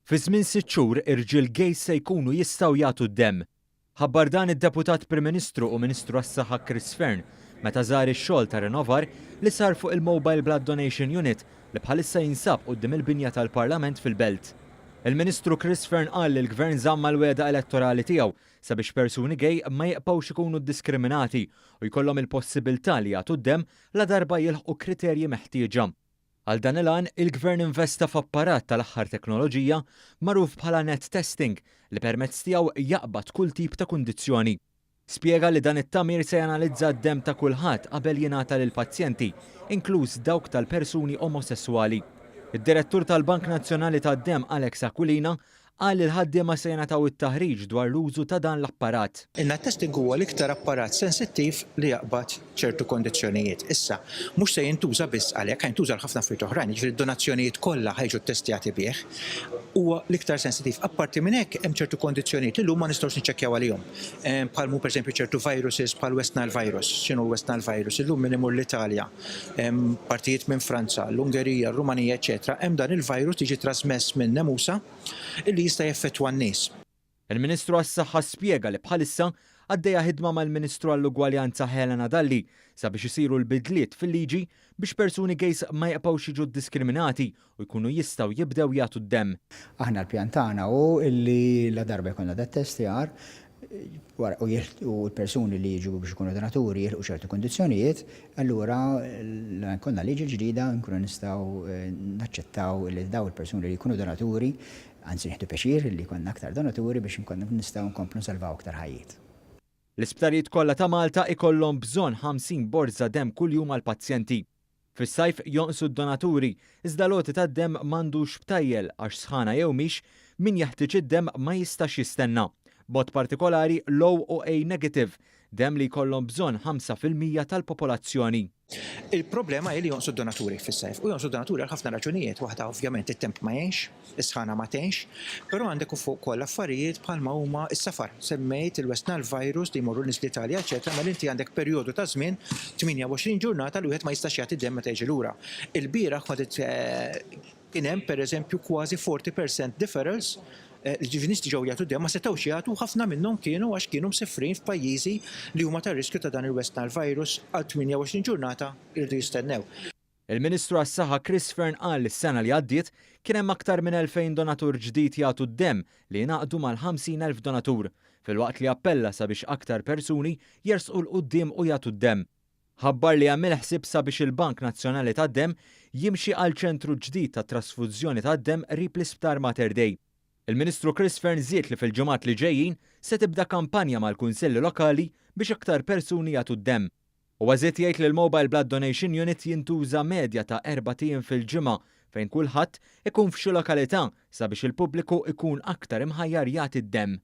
Fi żmien 6 xhur irġiel gejs se jkunu jistgħu jagħtu d-demm. Ħabbar dan id-Deputat Prim Ministru u Ministru għas-Saħħa Chris Fearn meta żar ix-xogħol ta' Renovar li sar fuq il-Mobile Blood Donation Unit li bħalissa jinsab quddiem il-binja tal-Parlament fil-Belt. Il-Ministru Chris Fearn qal li l-Gvern żamm mal-wegħda elettorali tiegħu sabiex persuni gej ma jibqgħux ikunu ddiskriminati u jkollhom il-possibilità li jagħtu d-demm la darba jilħqu kriterji meħtieġa. Għal dan il-għan, il-Gvern investa f'apparat tal-aħħar teknoloġija magħruf bħala net testing li permezz tiegħu jaqbad kull tip ta' kundizzjoni. Spjega li dan it-tamir se janalizza d-demm ta' kulħadd qabel jingħata lill-pazjenti, inkluż dawk tal-persuni omosessuali. Id-Direttur tal-Bank Nazzjonali tad-Demm Alex Aquilina qal li l-ħaddiema se jingħataw it-taħriġ dwar l-użu ta' dan l-apparat. In-net testing huwa l-iktar apparat sensittiv li jaqbad ċertu kondizzjonijiet. Issa, mhux se jintuża biss għalhekk, jintuża l-ħafna affarijiet oħrajn, jiġifieri d-donazzjonijiet kollha ħejġu ttestjati bih. Huwa l-iktar sensittiv. Apparti minn hekk hemm ċertu kondizzjonijiet li ma nistgħux niċċekkjaw għalihom. Bħal pereżempju ċertu viruses bħal West Nile virus. X'inhu West Nile virus? Illum min imur l-Italja, partijiet minn Franza, l-Ungerija, r-Rumanija, eċetera, hemm dan il-virus jiġi trasmess minn nemusa illi jista' jeffettwa n-nies. Il-Ministru għas-Saħħa spjega li bħalissa għaddejja ħidma mal-Ministru għall-Ugwaljanza Helena Dalli sabiex isiru l-bidliet fil-liġi biex persuni gejs ma jibqgħux jiġu diskriminati u jkunu jistgħu jibdew jagħtu d-demm. Aħna l-pjan tagħna hu illi la darba jkollna dat testjar u l-persuni li jiġu biex ikunu donaturi jilħu ċertu kondizzjonijiet, allura konna liġi ġdida nkunu nistgħu naċċettaw li daw il-persuni li jkunu donaturi, anzi nieħdu pjaċir li jkollna aktar donaturi biex nkunu nistgħu nkomplu nsalvaw aktar ħajjiet. L-isptarijiet kollha ta' Malta ikollhom bżonn 50 borza demm kuljum għall-pazjenti. Fis-sajf jonqsu d-donaturi, iżda loti tad-demm m'għandux btajjel għax sħana jew mhix min jeħtieġ id-demm ma jistax jistenna. B'mod partikolari low o A negative, demm li jkollhom bżonn 5% tal-popolazzjoni. Il-problema hi li jonqsu d-donaturi fis-sajf u jonqsu d-donaturi għal ħafna raġunijiet, waħda ovvjament it-temp ma jgħinx, is-sħana ma tgħinx, però għandek fuq ukoll affarijiet bħalma huma s-safar. Semmejt il-West Nile virus li jmorru nies l-Italja, eċetera, ma inti għandek perjodu ta' żmien 28 ġurnata li wieħed ma jistax jagħti d-demm meta jiġi lura. Il-bieraħ kien hemm pereżempju kważi 40% deferrals l-ġivinisti ġew jagħtu d-demm ma setgħux jagħtu ħafna minnhom kienu għax kienu msifrin f'pajjiżi li huma ta' riskju ta' dan il-West Nile virus għal 28 ġurnata irdu jistennew. Il-Ministru għas-Saħħa Chris Fearn qal li s-sena li għaddiet kien hemm aktar minn 2000 donatur ġdid jagħtu d-demm li jingħaqdu mal-50,000 donatur, filwaqt li appella sabiex aktar persuni jersqu l-quddiem u jagħtu d-demm. Ħabbar li għamil ħsieb sabiex il-Bank Nazzjonali tad-Demm jimxi għal ċentru ġdid ta' trasfużjoni tad-demm qrib l-Isptar Mater Dei. Il-Ministru Chris Fearn żied li fil-ġimgħat li ġejjin se tibda kampanja mal-kunsilli lokali biex aktar persuni jagħtu d-demm. U għażiet jgħid li l-Mobile Blood Donation Unit jintuża medja ta' 4 ijiem fil-ġimgħa fejn kulħadd ikun f'xi lokalità sabiex il-pubbliku ikun aktar imħajjar jagħti d-demm.